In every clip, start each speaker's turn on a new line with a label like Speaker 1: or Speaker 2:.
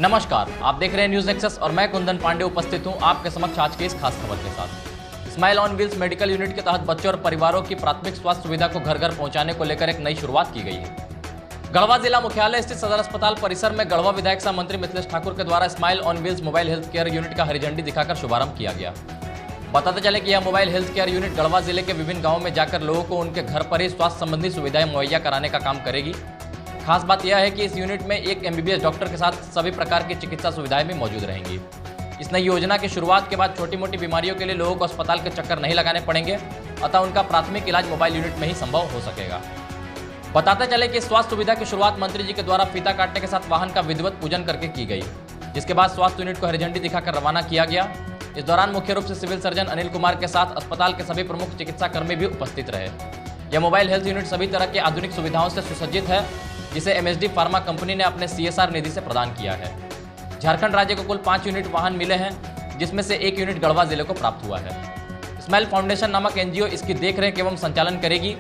Speaker 1: नमस्कार, आप देख रहे हैं न्यूज एक्सेस और मैं कुंदन पांडे उपस्थित हूं आपके समक्ष आज की इस खास खबर के साथ। Smile on wheels medical unit के तहत बच्चों और परिवारों की प्राथमिक स्वास्थ्य सुविधा को घर घर पहुंचाने को लेकर एक नई शुरुआत की गई है। गढ़वा जिला मुख्यालय स्थित सदर अस्पताल परिसर में गढ़वा विधायक सह मंत्री मिथिलेश ठाकुर के द्वारा smile on wheels mobile health care unit का हरी झंडी दिखाकर शुभारंभ किया गया। बताते चले कि यह mobile health care unit Garhwa जिले के विभिन्न गाँवों में जाकर लोगों को उनके घर पर ही स्वास्थ्य संबंधी सुविधाएं मुहैया कराने का काम करेगी। खास बात यह है कि इस यूनिट में एक MBBS डॉक्टर के साथ सभी प्रकार की चिकित्सा सुविधाएं भी मौजूद रहेंगी। इस नई योजना की शुरुआत के बाद छोटी मोटी बीमारियों के लिए लोगों को अस्पताल के चक्कर नहीं लगाने पड़ेंगे, अतः उनका प्राथमिक इलाज मोबाइल यूनिट में ही संभव हो सकेगा। बताते चले कि स्वास्थ्य सुविधा की शुरुआत मंत्री जी के द्वारा फीता काटने के साथ वाहन का विधिवत पूजन करके की गई, जिसके बाद स्वास्थ्य यूनिट को हरी झंडी दिखाकर रवाना किया गया। इस दौरान मुख्य रूप से सिविल सर्जन अनिल कुमार के साथ अस्पताल के सभी प्रमुख चिकित्सा कर्मी भी उपस्थित रहे। यह मोबाइल हेल्थ यूनिट सभी तरह के आधुनिक सुविधाओं से सुसज्जित है, जिसे MSD फार्मा कंपनी ने अपने CSR निधि से प्रदान किया है। झारखंड राज्य को कुल 5 यूनिट वाहन मिले हैं, जिसमें से 1 यूनिट गढ़वा जिले को प्राप्त हुआ है। स्माइल फाउंडेशन नामक NGO इसकी देखरेख एवं संचालन करेगी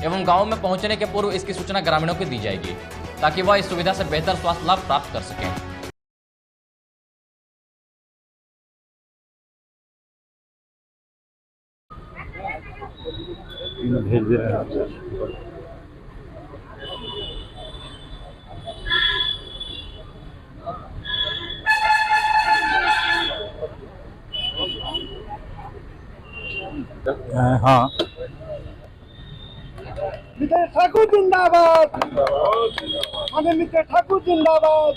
Speaker 1: एवं गाँव में पहुंचने के पूर्व इसकी सूचना ग्रामीणों को दी जाएगी, ताकि वह इस सुविधा से बेहतर स्वास्थ्य लाभ प्राप्त कर सकें।
Speaker 2: भेज दे रहे हैं। हाँ,
Speaker 3: मिथिलेश ठाकुर जिंदाबाद, माननीय मिथिलेश ठाकुर जिंदाबाद।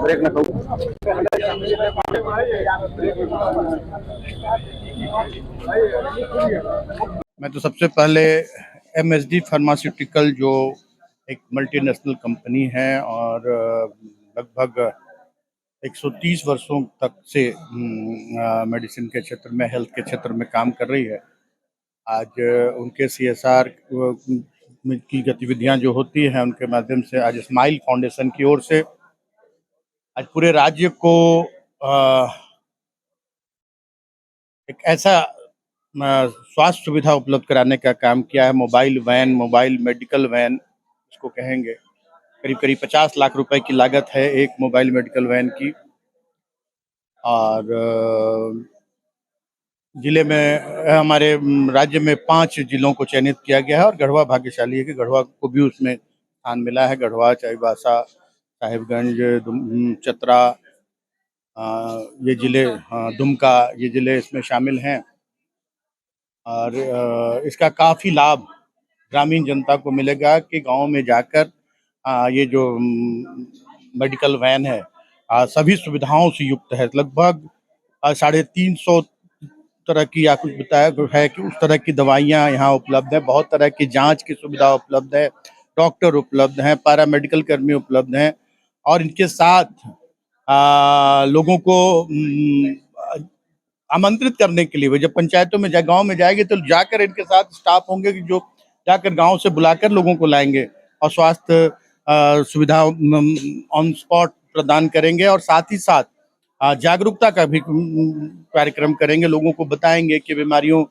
Speaker 2: ब्रेक ना खाओ।
Speaker 4: मैं तो सबसे पहले MSD फार्मास्यूटिकल जो एक मल्टीनेशनल कंपनी है और लगभग 130 वर्षों तक से मेडिसिन के क्षेत्र में, हेल्थ के क्षेत्र में काम कर रही है। आज उनके CSR की गतिविधियां जो होती हैं, उनके माध्यम से आज स्माइल फाउंडेशन की ओर से आज पूरे राज्य को एक ऐसा स्वास्थ्य सुविधा उपलब्ध कराने का काम किया है। Mobile van, mobile medical van इसको कहेंगे। करीब करीब 50 लाख रुपए की लागत है एक मोबाइल मेडिकल वैन की। और जिले में, हमारे राज्य में 5 जिलों को चयनित किया गया है और गढ़वा भाग्यशाली है कि गढ़वा को भी उसमें स्थान मिला है। गढ़वा, चाईबासा, साहिबगंज, चतरा, ये जिले, दुमका, ये जिले इसमें शामिल हैं। और इसका काफ़ी लाभ ग्रामीण जनता को मिलेगा कि गाँव में जाकर ये जो मेडिकल वैन है सभी सुविधाओं से युक्त है। लगभग 350 तरह की, या कुछ बताया है कि उस तरह की दवाइयाँ यहाँ उपलब्ध है। बहुत तरह की जांच की सुविधा उपलब्ध है, डॉक्टर उपलब्ध हैं, पैरामेडिकल कर्मी उपलब्ध हैं। और इनके साथ लोगों को आमंत्रित करने के लिए जब पंचायतों में गांव में जाएंगे तो जाकर इनके साथ स्टाफ होंगे कि जो जाकर गांव से बुलाकर लोगों को लाएंगे और स्वास्थ्य सुविधा ऑन स्पॉट प्रदान करेंगे। और साथ ही साथ जागरूकता का भी कार्यक्रम करेंगे। लोगों को बताएंगे कि बीमारियों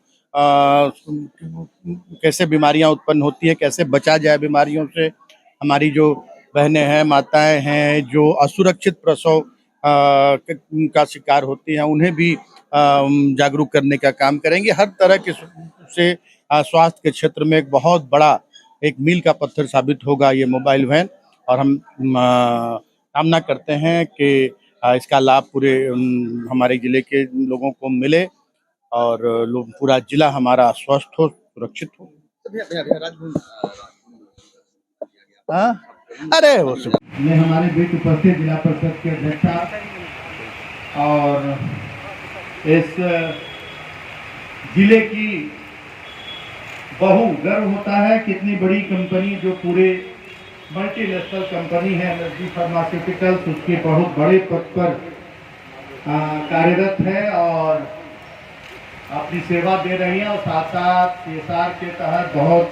Speaker 4: कैसे बीमारियां उत्पन्न होती है, कैसे बचा जाए बीमारियों से। हमारी जो बहनें हैं, माताएं हैं, जो असुरक्षित प्रसव का शिकार होती हैं, उन्हें भी जागरूक करने का काम करेंगे। हर तरह के से स्वास्थ्य के क्षेत्र में एक बहुत बड़ा एक मील का पत्थर साबित होगा ये मोबाइल वैन। और हम कामना करते हैं कि इसका लाभ पूरे हमारे जिले के लोगों को मिले और पूरा जिला हमारा स्वस्थ हो, सुरक्षित हो। अरे वो
Speaker 3: ये हमारे बीच उपस्थित जिला परिषद के अध्यक्ष और इस जिले की बहु गर्व होता है कितनी बड़ी कंपनी, जो पूरे मल्टीनेशनल कंपनी है MSD फार्मास्यूटिकल्स, उसके बहुत बड़े पद पर कार्यरत है और अपनी सेवा दे रही है। और साथ साथ CSR के तहत बहुत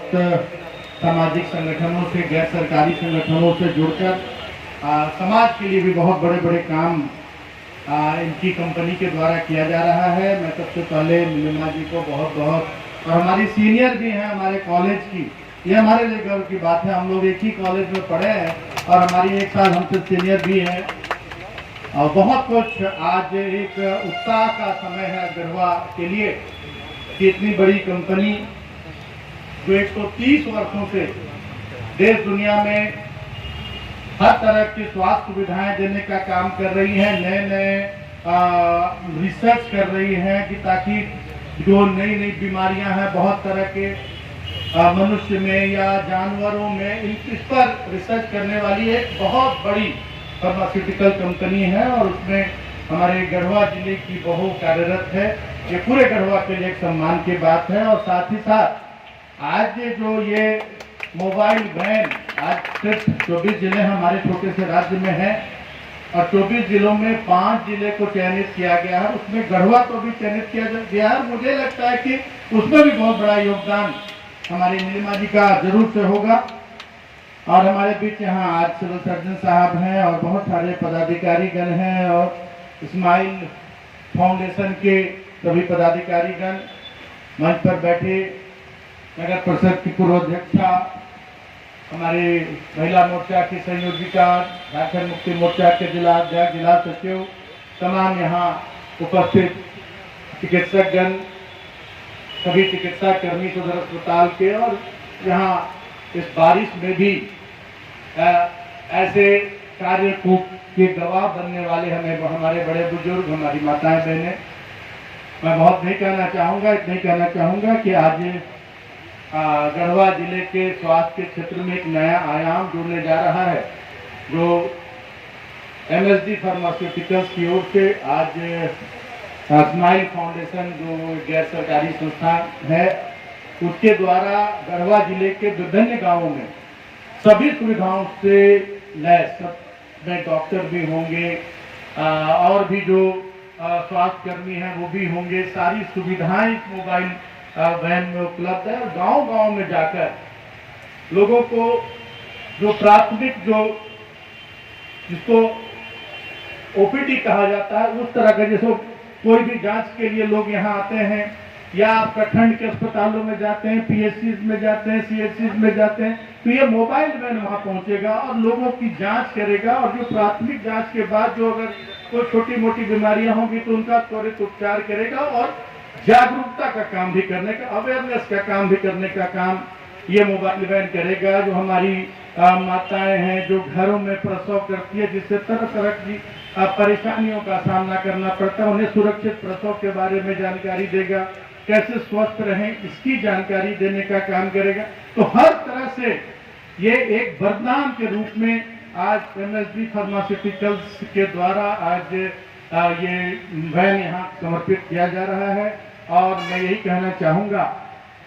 Speaker 3: सामाजिक संगठनों से, गैर सरकारी संगठनों से जुड़कर समाज के लिए भी बहुत बड़े बड़े काम इनकी कंपनी के द्वारा किया जा रहा है। मैं सबसे पहले नीलिमा जी को बहुत बहुत, और हमारी सीनियर भी हैं हमारे कॉलेज की, ये हमारे लिए गर्व की बात है। हम लोग एक ही कॉलेज में पढ़े हैं और हमारी एक साल हमसे सीनियर भी हैं, और बहुत कुछ आज एक उत्साह का समय है गढ़वा के लिए कि इतनी बड़ी कंपनी जो 130 वर्षों से देश दुनिया में हर तरह की स्वास्थ्य सुविधाएं देने का काम कर रही है, नए नए रिसर्च कर रही है कि ताकि जो नई नई बीमारियां हैं बहुत तरह के मनुष्य में या जानवरों में, इस पर रिसर्च करने वाली एक बहुत बड़ी फार्मास्यूटिकल कंपनी है और उसमें हमारे गढ़वा जिले की बहू कार्यरत है। ये पूरे गढ़वा के लिए एक सम्मान की बात है। और साथ ही साथ आज जो ये मोबाइल वैन, आज सिर्फ 24 जिले हमारे छोटे से राज्य में हैं और 24 जिलों में 5 जिले को चयनित किया गया है, उसमें गढ़वा को भी चयनित किया गया है। मुझे लगता है कि उसमें भी बहुत बड़ा योगदान हमारी नीलिमा जी का जरूर से होगा। और हमारे बीच यहाँ आज सिविल सर्जन साहब हैं और बहुत सारे पदाधिकारीगण हैं और स्माइल फाउंडेशन के सभी पदाधिकारीगण, मंच पर बैठे नगर परिषद की पूर्व अध्यक्षा, हमारे महिला मोर्चा की संयोजिका, झारखंड मुक्ति मोर्चा के जिला अध्यक्ष, जिला सचिव, तमाम यहाँ उपस्थित चिकित्सकगण, सभी चिकित्सा कर्मी सदर अस्पताल के, और यहाँ इस बारिश में भी ऐसे कार्य को के गवाह बनने वाले हमारे बड़े बुजुर्ग, हमारी माताएं बहनें, मैं बहुत नहीं कहना चाहूँगा, इतना ही कहना चाहूँगा कि आज गढ़वा जिले के स्वास्थ्य के क्षेत्र में एक नया आयाम जुड़ने जा रहा है। जो MSD फार्मास्यूटिकल्स की ओर से आज स्माइल फाउंडेशन जो गैर सरकारी संस्था है, उसके द्वारा गढ़वा जिले के विभिन्न गांवों में सभी सुविधाओं से लैस, सब में डॉक्टर भी होंगे और भी जो स्वास्थ्य कर्मी हैं वो भी होंगे, सारी सुविधाएं इस मोबाइल वैन में उपलब्ध है। और गांव-गांव में जाकर लोगों को जो प्राथमिक, जो जिसको OPD कहा जाता है, उस तरह का, जैसे कोई भी जांच के लिए लोग यहाँ आते हैं या आप प्रखंड के अस्पतालों में जाते हैं, PSCs में जाते हैं, CHCs में जाते हैं, तो ये मोबाइल वैन वहाँ पहुँचेगा और लोगों की जांच करेगा। और जो प्राथमिक जांच के बाद जो अगर कोई छोटी मोटी बीमारियां होंगी तो उनका त्वरित उपचार करेगा और जागरूकता का काम भी करने का, अवेयरनेस का काम भी करने का काम ये मोबाइल वैन करेगा। जो हमारी माताएं हैं जो घरों में प्रसव करती है, जिससे तरह तरह की परेशानियों का सामना करना पड़ता है, उन्हें सुरक्षित प्रसव के बारे में जानकारी देगा, कैसे स्वस्थ रहें इसकी जानकारी देने का काम करेगा। तो हर तरह से ये एक वरदान के रूप में आज MSD फार्मास्यूटिकल्स के द्वारा आज ये वैन यहाँ समर्पित किया जा रहा है। और मैं यही कहना चाहूँगा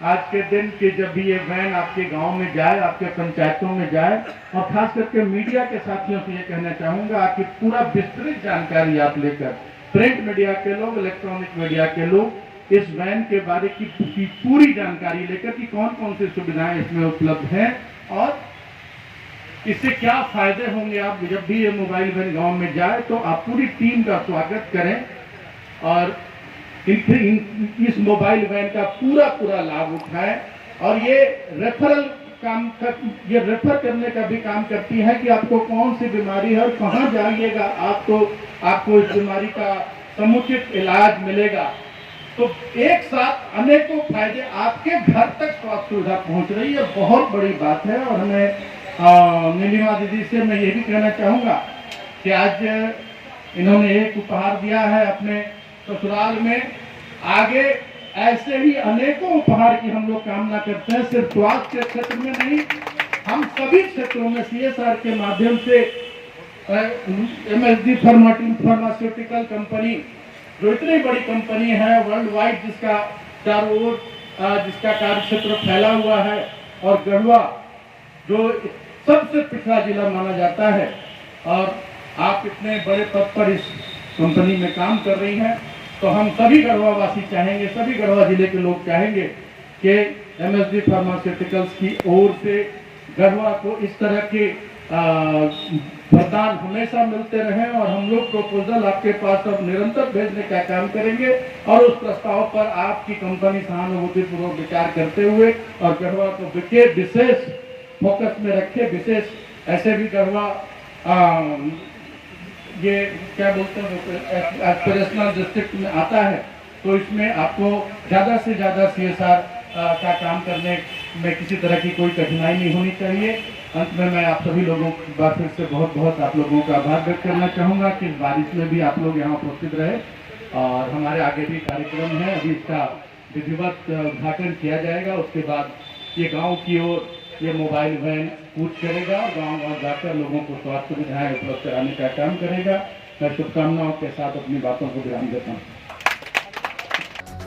Speaker 3: आज के दिन कि जब भी ये वैन आपके गांव में जाए, आपके पंचायतों में जाए, और खास करके मीडिया के साथियों से ये कहना चाहूँगा आपकी पूरा विस्तृत जानकारी आप लेकर, प्रिंट मीडिया के लोग, इलेक्ट्रॉनिक मीडिया के लोग इस वैन के बारे की पूरी जानकारी लेकर कि कौन कौन सी सुविधाएं इसमें उपलब्ध हैं और इससे क्या फायदे होंगे। आप जब भी ये मोबाइल वैन गांव में जाए तो आप पूरी टीम का स्वागत करें और इस मोबाइल वैन का पूरा लाभ उठाएं। और ये रेफर करने का भी काम करती है कि आपको कौन सी बीमारी है और कहाँ जाइएगा आपको इस बीमारी का समुचित इलाज मिलेगा। तो एक साथ अनेकों फायदे आपके घर तक स्वास्थ्य सुविधा पहुंच रही है, बहुत बड़ी बात है। और हमें नीलिमा दीदी से मैं ये भी कहना चाहूँगा कि आज इन्होंने एक उपहार दिया है अपने ससुराल में, आगे ऐसे ही अनेकों उपहार की हम लोग कामना करते हैं, सिर्फ स्वास्थ्य के क्षेत्र में नहीं, हम सभी क्षेत्रों में CSR के माध्यम से MSD फार्मास्यूटिकल कंपनी जो इतनी बड़ी कंपनी है वर्ल्ड वाइड, जिसका चारों ओर जिसका कार्य क्षेत्र फैला हुआ है, और गढ़वा जो सबसे पिछड़ा जिला माना जाता है, और आप इतने बड़े पद पर इस कंपनी में काम कर रही हैं, तो हम सभी गढ़वा वासी चाहेंगे, सभी गढ़वा जिले के लोग चाहेंगे कि MSD फार्मास्यूटिकल्स की ओर से गढ़वा को इस तरह के वरदान हमेशा मिलते रहें और हम लोग प्रपोजल आपके पास अब निरंतर भेजने का काम करेंगे और उस प्रस्ताव पर आपकी कंपनी सहानुभूतिपूर्वक विचार करते हुए और गढ़वा को विशेष फोकस में रखे, विशेष ऐसे भी गढ़वा ये क्या बोलते हैं एस्पिरेशनल डिस्ट्रिक्ट में आता है, तो इसमें आपको ज़्यादा से ज़्यादा CSR का काम करने में किसी तरह की कोई कठिनाई नहीं होनी चाहिए। अंत में मैं आप सभी लोगों की बार फिर से बहुत बहुत आप लोगों का आभार व्यक्त करना चाहूँगा कि इस बारिश में भी आप लोग यहाँ उपस्थित रहे और हमारे आगे भी कार्यक्रम है। अभी इसका विधिवत उद्घाटन किया जाएगा, उसके बाद ये गाँव की ओर ये मोबाइल वैन कूच करेगा और गाँव जाकर लोगों को स्वास्थ्य सुविधाएं उपलब्ध कराने का काम करेगा। मैं शुभकामनाओं के साथ अपनी बातों को विराम देता हूँ।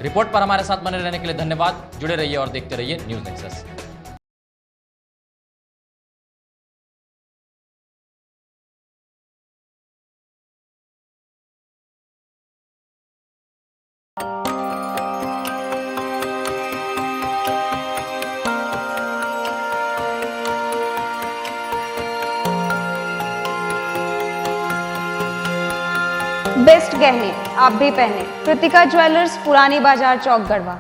Speaker 1: रिपोर्ट पर हमारे साथ बने रहने के लिए धन्यवाद। जुड़े रहिए और देखते रहिए न्यूज़ नेक्सस।
Speaker 5: बेस्ट गहने आप भी पहने। कृतिका ज्वेलर्स, पुरानी बाजार चौक, गढ़वा।